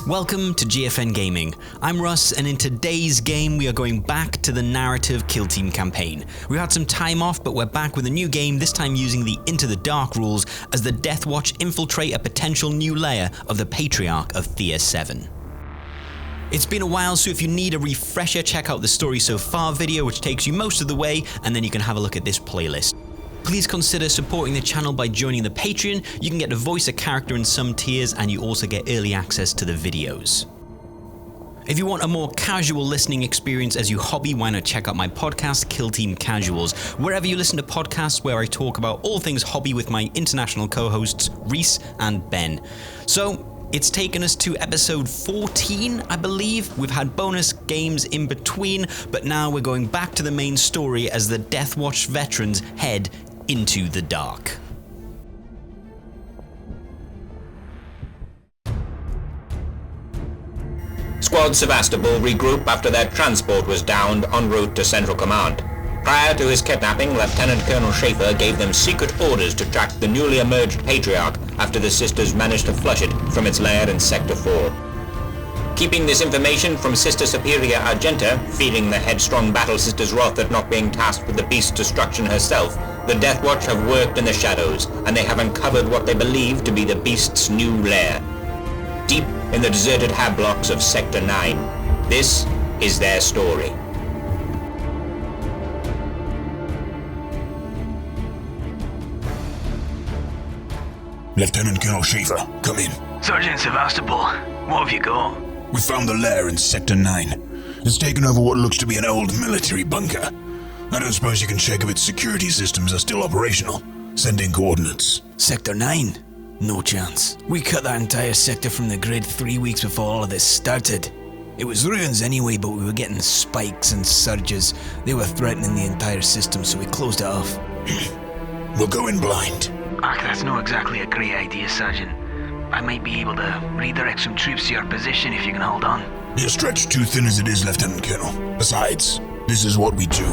Welcome to GFN Gaming. I'm Russ, and in today's game we are going back to the narrative Kill Team campaign. We had some time off, but we're back with a new game, this time using the Into the Dark rules as the Deathwatch infiltrate a potential new layer of the Patriarch of Thea 7. It's been a while, so if you need a refresher, check out the Story So Far video, which takes you most of the way, and then you can have a look at this playlist. Please consider supporting the channel by joining the Patreon. You can get to voice a character in some tiers, and you also get early access to the videos. If you want a more casual listening experience as you hobby, why not check out my podcast, Kill Team Casuals, wherever you listen to podcasts where I talk about all things hobby with my international co-hosts, Reese and Ben. So, it's taken us to episode 14, I believe. We've had bonus games in between, but now we're going back to the main story as the Deathwatch Veterans head into the dark. Squad Sevastopol regroup after their transport was downed en route to Central Command. Prior to his kidnapping, Lieutenant Colonel Schaefer gave them secret orders to track the newly emerged Patriarch after the Sisters managed to flush it from its lair in Sector 4. Keeping this information from Sister Superior Argenta, feeling the headstrong Battle Sister's wrath at not being tasked with the beast's destruction herself, the Deathwatch have worked in the shadows, and they have uncovered what they believe to be the beast's new lair. Deep in the deserted hab blocks of Sector 9, this is their story. Lieutenant Colonel Schaefer, come in. Sergeant Sevastopol, what have you got? We found the lair in Sector 9. It's taken over what looks to be an old military bunker. I don't suppose you can check if its security systems are still operational. Send in coordinates. Sector 9? No chance. We cut that entire sector from the grid 3 weeks before all of this started. It was ruins anyway, but we were getting spikes and surges. They were threatening the entire system, so we closed it off. We'll go in blind. That's not exactly a great idea, Sergeant. I might be able to redirect some troops to your position if you can hold on. You're stretched too thin as it is, Lieutenant Colonel. Besides, this is what we do.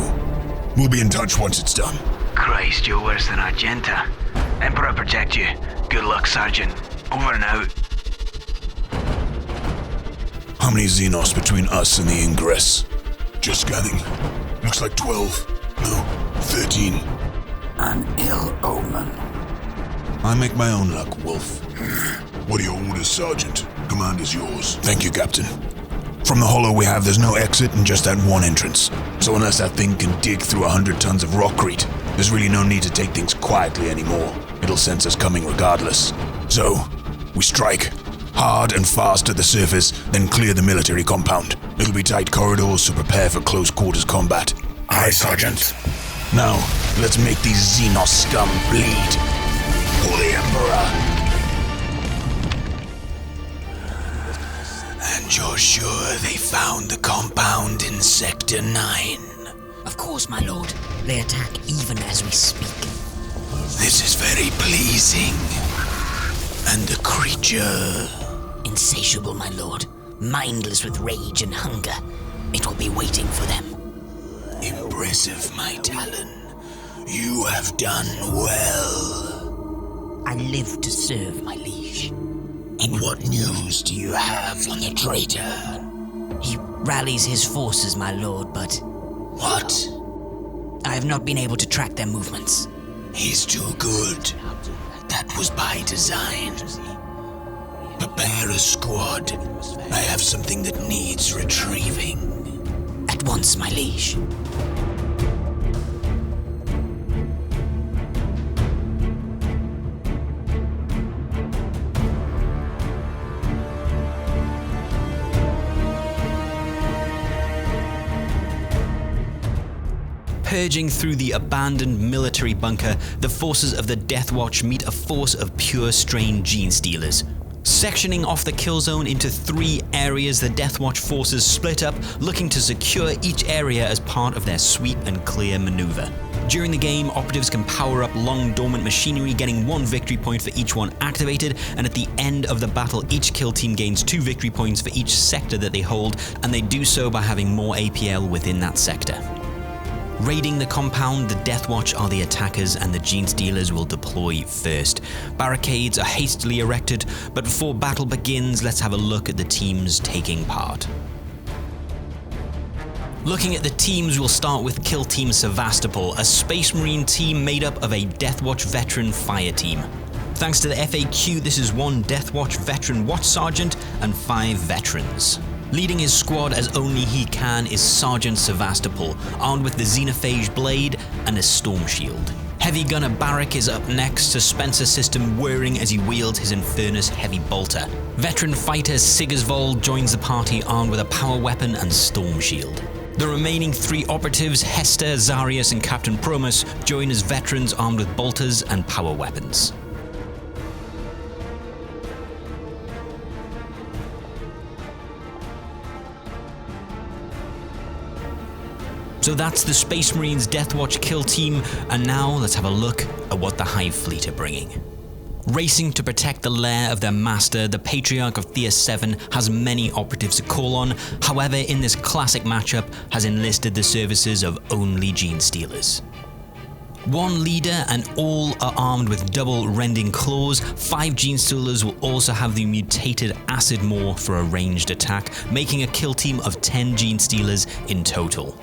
We'll be in touch once it's done. Christ, you're worse than Argenta. Emperor protect you. Good luck, Sergeant. Over and out. How many Xenos between us and the ingress? Just scanning. Looks like 12. No, 13. An ill omen. I make my own luck, Wolf. What are your orders, Sergeant? Command is yours. Thank you, Captain. From the hollow we have, there's no exit and just that one entrance. So unless that thing can dig through 100 tons of rockcrete, there's really no need to take things quietly anymore. It'll sense us coming regardless. So, we strike. Hard and fast to the surface, then clear the military compound. It'll be tight corridors, so prepare for close quarters combat. Aye, Sergeant. Now, let's make these Xenos scum bleed. For the Emperor. And you're sure they found the compound in Sector 9? Of course, my lord. They attack even as we speak. This is very pleasing. And the creature? Insatiable, my lord. Mindless with rage and hunger. It will be waiting for them. Impressive, my Talon. You have done well. I live to serve, my liege. And what news do you have on the traitor? He rallies his forces, my lord, but... What? I have not been able to track their movements. He's too good. That was by design. Prepare a squad. I have something that needs retrieving. At once, my liege. Purging through the abandoned military bunker, the forces of the Deathwatch meet a force of pure strain gene stealers. Sectioning off the kill zone into 3 areas, the Deathwatch forces split up, looking to secure each area as part of their sweep and clear maneuver. During the game, operatives can power up long dormant machinery, getting 1 victory point for each one activated, and at the end of the battle, each kill team gains 2 victory points for each sector that they hold, and they do so by having more APL within that sector. Raiding the compound, the Deathwatch are the attackers and the Genestealers will deploy first. Barricades are hastily erected, but before battle begins, let's have a look at the teams taking part. Looking at the teams, we'll start with Kill Team Sevastopol, a Space Marine team made up of a Deathwatch Veteran fire team. Thanks to the FAQ, this is 1 Deathwatch Veteran Watch Sergeant and 5 Veterans. Leading his squad as only he can is Sergeant Sevastopol, armed with the Xenophage Blade and a Storm Shield. Heavy Gunner Barak is up next, suspenser system whirring as he wields his Infernus Heavy Bolter. Veteran fighter Sigisvold joins the party armed with a power weapon and Storm Shield. The remaining 3 operatives, Hester, Zarius and Captain Promus, join as veterans armed with bolters and power weapons. So that's the Space Marines Deathwatch kill team, and now let's have a look at what the Hive fleet are bringing. Racing to protect the lair of their master, the Patriarch of Thea 7 has many operatives to call on, however in this classic matchup has enlisted the services of only Genestealers. 1 leader and all are armed with double rending claws. 5 Genestealers will also have the mutated Acid Maw for a ranged attack, making a kill team of 10 Genestealers in total.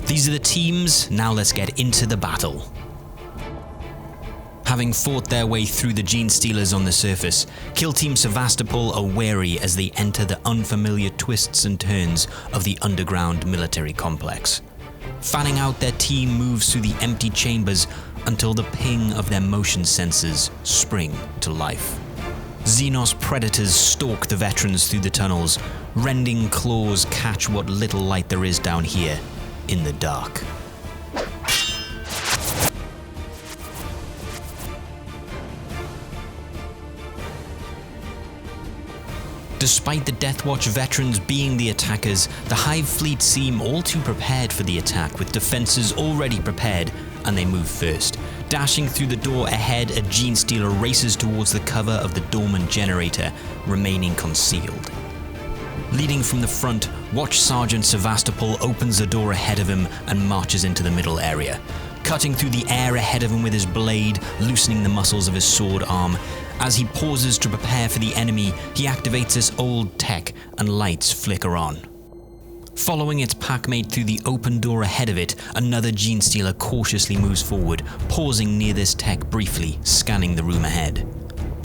These are the teams, now let's get into the battle. Having fought their way through the Genestealers on the surface, Kill Team Sevastopol are wary as they enter the unfamiliar twists and turns of the underground military complex. Fanning out, their team moves through the empty chambers until the ping of their motion sensors spring to life. Xenos predators stalk the veterans through the tunnels. Rending claws catch what little light there is down here in the dark. Despite the Deathwatch veterans being the attackers, the Hive fleet seem all too prepared for the attack, with defenses already prepared, and they move first. Dashing through the door ahead, a Genestealer races towards the cover of the dormant generator, remaining concealed. Leading from the front, Watch Sergeant Sevastopol opens the door ahead of him and marches into the middle area. Cutting through the air ahead of him with his blade, loosening the muscles of his sword arm. As he pauses to prepare for the enemy, he activates his old tech and lights flicker on. Following its packmate through the open door ahead of it, another Genestealer cautiously moves forward, pausing near this tech briefly, scanning the room ahead.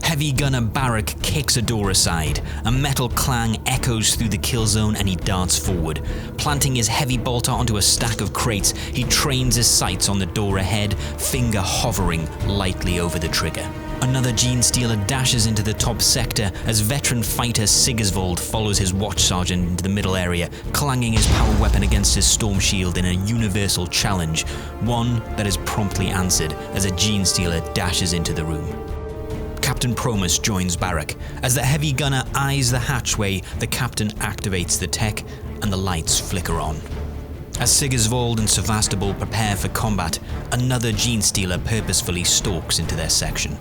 Heavy Gunner Barak kicks a door aside. A metal clang echoes through the kill zone and he darts forward. Planting his heavy bolter onto a stack of crates, he trains his sights on the door ahead, finger hovering lightly over the trigger. Another Genestealer dashes into the top sector as veteran fighter Sigisvold follows his Watch Sergeant into the middle area, clanging his power weapon against his Storm Shield in a universal challenge, one that is promptly answered as a Genestealer dashes into the room. Captain Promus joins Barak. As the heavy gunner eyes the hatchway, the captain activates the tech and the lights flicker on. As Sigisvold and Sevastopol prepare for combat, another Genestealer purposefully stalks into their section.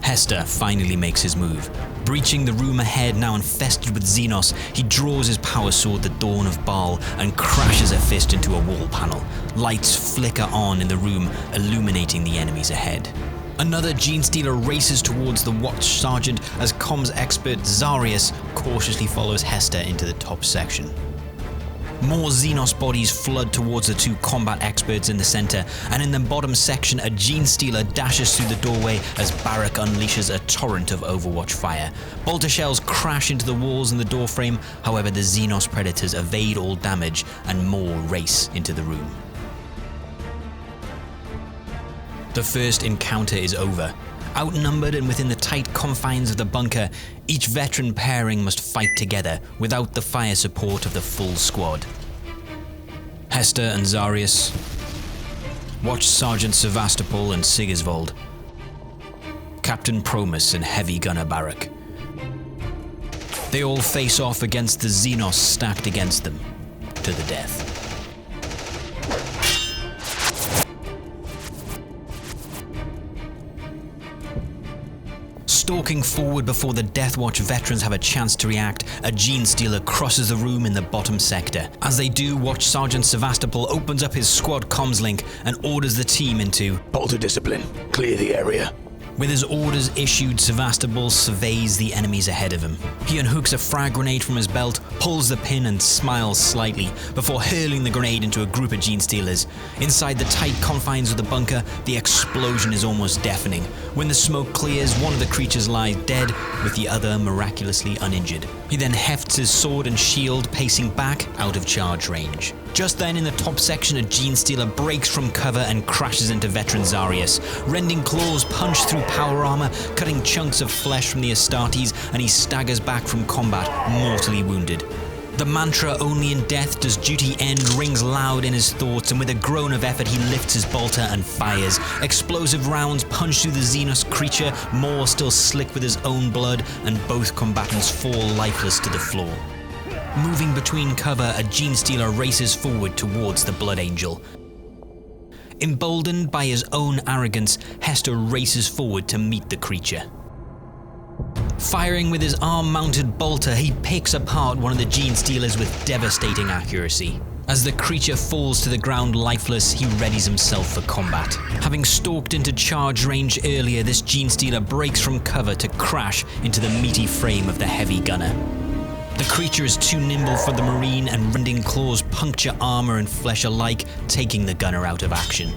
Hester finally makes his move. Breaching the room ahead, now infested with Xenos, he draws his power sword, the Dawn of Baal, and crashes a fist into a wall panel. Lights flicker on in the room, illuminating the enemies ahead. Another Genestealer races towards the Watch Sergeant as comms expert Zarius cautiously follows Hester into the top section. More Xenos bodies flood towards the 2 combat experts in the center, and in the bottom section a Genestealer dashes through the doorway as Barak unleashes a torrent of Overwatch fire. Bolter shells crash into the walls and the doorframe, however the Xenos predators evade all damage and more race into the room. The first encounter is over. Outnumbered and within the tight confines of the bunker, each veteran pairing must fight together without the fire support of the full squad. Hester and Zarius, Watch Sergeant Sevastopol and Sigisvold, Captain Promus and Heavy Gunner Barak. They all face off against the Xenos stacked against them, to the death. Stalking forward before the Deathwatch veterans have a chance to react, a Gene Stealer crosses the room in the bottom sector. As they do, Watch Sergeant Sevastopol opens up his squad comms link and orders the team into Bolter discipline. Clear the area. With his orders issued, Sevastopol surveys the enemies ahead of him. He unhooks a frag grenade from his belt, pulls the pin and smiles slightly before hurling the grenade into a group of Gene Stealers. Inside the tight confines of the bunker, the explosion is almost deafening. When the smoke clears, one of the creatures lies dead, with the other miraculously uninjured. He then hefts his sword and shield, pacing back out of charge range. Just then, in the top section, a Gene Stealer breaks from cover and crashes into Veteran Zarius. Rending claws punch through power armor, cutting chunks of flesh from the Astartes, and he staggers back from combat, mortally wounded. The mantra, "Only in death does duty end," rings loud in his thoughts, and with a groan of effort he lifts his bolter and fires. Explosive rounds punch through the Xenos creature, more still slick with his own blood, and both combatants fall lifeless to the floor. Moving between cover, a Gene Stealer races forward towards the Blood Angel. Emboldened by his own arrogance, Hester races forward to meet the creature. Firing with his arm-mounted bolter, he picks apart one of the Gene Stealers with devastating accuracy. As the creature falls to the ground lifeless, he readies himself for combat. Having stalked into charge range earlier, this Gene Stealer breaks from cover to crash into the meaty frame of the heavy gunner. The creature is too nimble for the Marine, and rending claws puncture armor and flesh alike, taking the gunner out of action.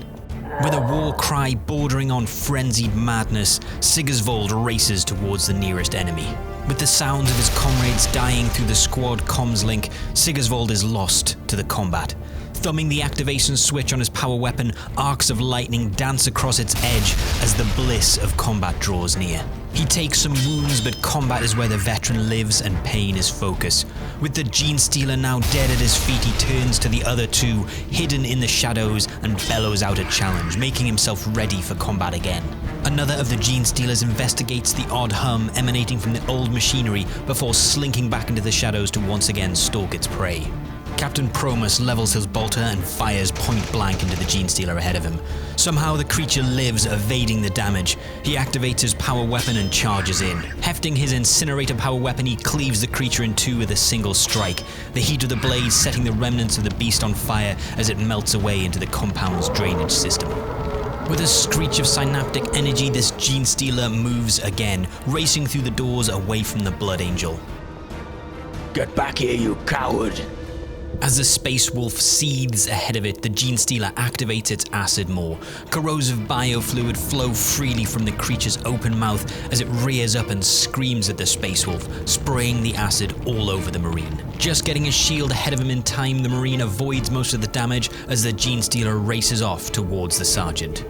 With a war cry bordering on frenzied madness, Sigisvold races towards the nearest enemy. With the sounds of his comrades dying through the squad comms link, Sigisvold is lost to the combat. Thumbing the activation switch on his power weapon, arcs of lightning dance across its edge as the bliss of combat draws near. He takes some wounds, but combat is where the veteran lives and pain is focus. With the Gene Stealer now dead at his feet, he turns to the other two, hidden in the shadows, and bellows out a challenge, making himself ready for combat again. Another of the Gene Stealers investigates the odd hum emanating from the old machinery before slinking back into the shadows to once again stalk its prey. Captain Promus levels his bolter and fires point blank into the Gene Stealer ahead of him. Somehow the creature lives, evading the damage. He activates his power weapon and charges in. Hefting his incinerator power weapon, he cleaves the creature in two with a single strike, the heat of the blade setting the remnants of the beast on fire as it melts away into the compound's drainage system. With a screech of synaptic energy, this Gene Stealer moves again, racing through the doors away from the Blood Angel. Get back here, you coward! As the Space Wolf seethes ahead of it, the Gene Stealer activates its acid maw. Corrosive biofluid flow freely from the creature's open mouth as it rears up and screams at the Space Wolf, spraying the acid all over the Marine. Just getting his shield ahead of him in time, the Marine avoids most of the damage as the Gene Stealer races off towards the Sergeant.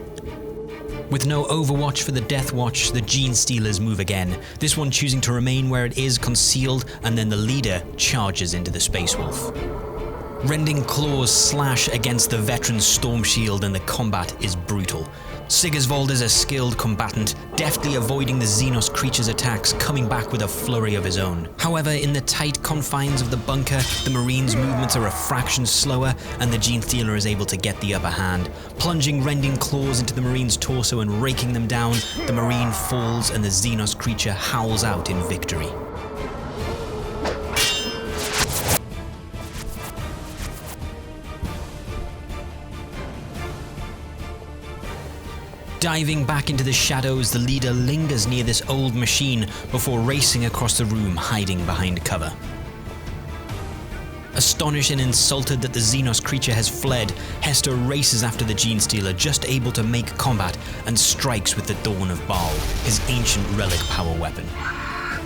With no overwatch for the Deathwatch, the Gene Stealers move again, this one choosing to remain where it is, concealed, and then the leader charges into the Space Wolf. Rending claws slash against the veteran's storm shield, and the combat is brutal. Sigisvold is a skilled combatant, deftly avoiding the Xenos creature's attacks, coming back with a flurry of his own. However, in the tight confines of the bunker, the Marine's movements are a fraction slower, and the Gene Stealer is able to get the upper hand. Plunging rending claws into the Marine's torso and raking them down, the Marine falls and the Xenos creature howls out in victory. Diving back into the shadows, the leader lingers near this old machine before racing across the room, hiding behind cover. Astonished and insulted that the Xenos creature has fled, Hester races after the Gene Stealer, just able to make combat, and strikes with the Dawn of Baal, his ancient relic power weapon.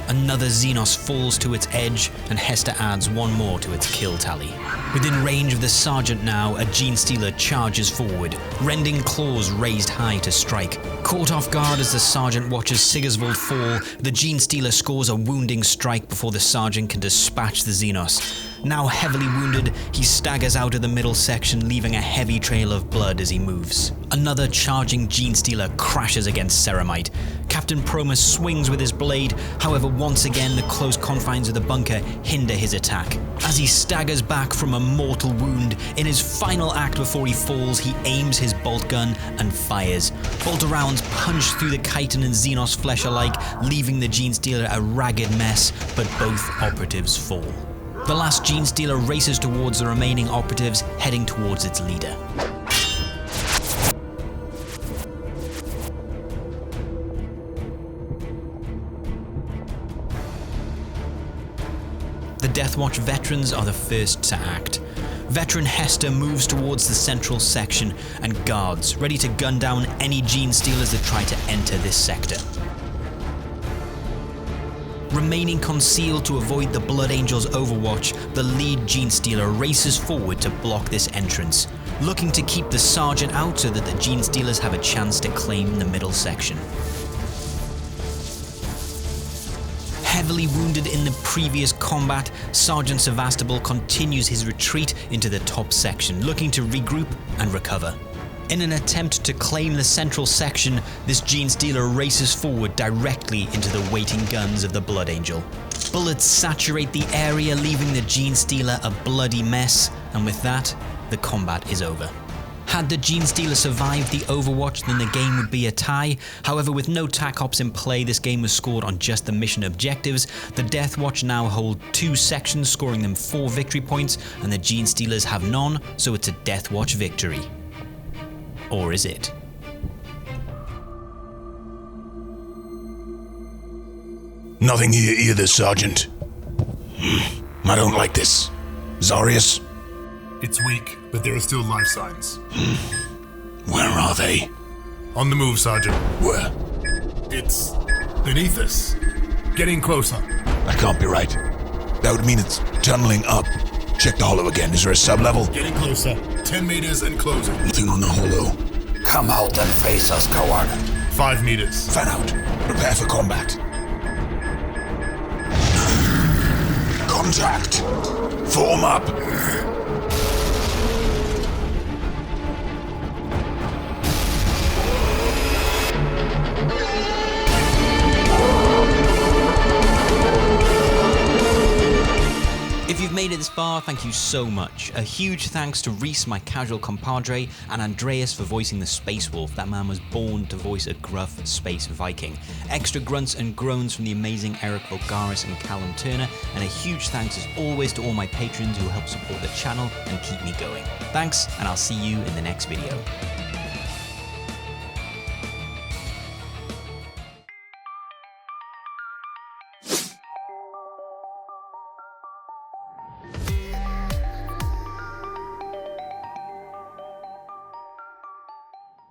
Another Xenos falls to its edge, and Hester adds one more to its kill tally. Within range of the Sergeant now, a Gene Stealer charges forward, rending claws raised high to strike. Caught off guard as the Sergeant watches Sigisvold fall, the Gene Stealer scores a wounding strike before the Sergeant can dispatch the Xenos. Now heavily wounded, he staggers out of the middle section, leaving a heavy trail of blood as he moves. Another charging Gene Stealer crashes against Ceramite. Captain Promus swings with his blade, however once again the close confines of the bunker hinder his attack. As he staggers back from a mortal wound, in his final act before he falls, he aims his bolt gun and fires. Bolter rounds punch through the chitin and Xenos flesh alike, leaving the Genestealer a ragged mess, but both operatives fall. The last Genestealer races towards the remaining operatives, heading towards its leader. The Deathwatch Veterans are the first to act. Veteran Hester moves towards the central section and guards, ready to gun down any Genestealers that try to enter this sector. Remaining concealed to avoid the Blood Angel's overwatch, the lead Genestealer races forward to block this entrance, looking to keep the Sergeant out so that the Genestealers have a chance to claim the middle section. Heavily wounded in the previous combat, Sergeant Sevastopol continues his retreat into the top section, looking to regroup and recover. In an attempt to claim the central section, this Genestealer races forward directly into the waiting guns of the Blood Angel. Bullets saturate the area, leaving the Genestealer a bloody mess, and with that, the combat is over. Had the Genestealer survived the overwatch, then the game would be a tie. However, with no TAC ops in play, this game was scored on just the mission objectives. The Deathwatch now hold 2 sections, scoring them 4 victory points, and the Genestealers have none, so it's a Deathwatch victory. Or is it? Nothing here either, Sergeant. I don't like this. Zarius? It's weak, but there are still life signs. Where are they? On the move, Sergeant. Where? It's beneath us. Getting closer. That can't be right. That would mean it's tunneling up. Check the hollow again. Is there a sub-level? Getting closer. 10 meters and closing. Nothing on the hollow. Come out and face us, coward. 5 meters. Fan out. Prepare for combat. Contact. Form up. If you've made it this far, thank you so much. A huge thanks to Reese, my casual compadre, and Andreas for voicing the Space Wolf. That man was born to voice a gruff space Viking. Extra grunts and groans from the amazing Eric Vulgaris and Callum Turner, and a huge thanks as always to all my patrons who help support the channel and keep me going. Thanks, and I'll see you in the next video.